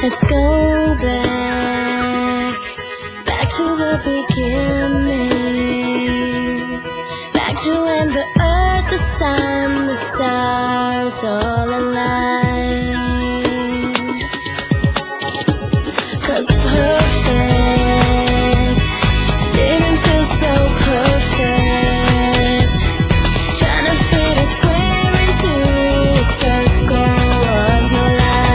Let's go back to the beginning, back to when the earth, the sun, the stars all aligned. 'Cause perfect didn't feel so perfect. Trying to fit a square into a circle was no life.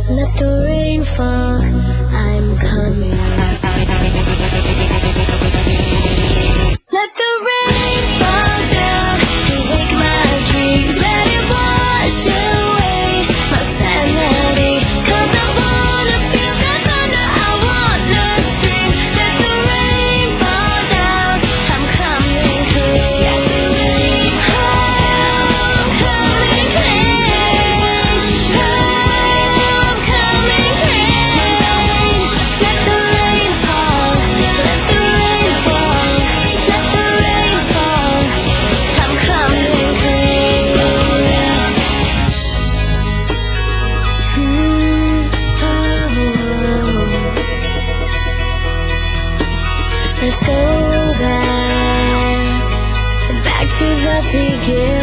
Let the rain fall, I'm coming. Let the rain fall down and wake my dreams. Let it wash away my sanity. 'Cause I wanna feel the thunder, I wanna scream. Let the rain fall down, I'm coming clean. Let the rain fall down, I'm coming clean. Let's go back to the beginning.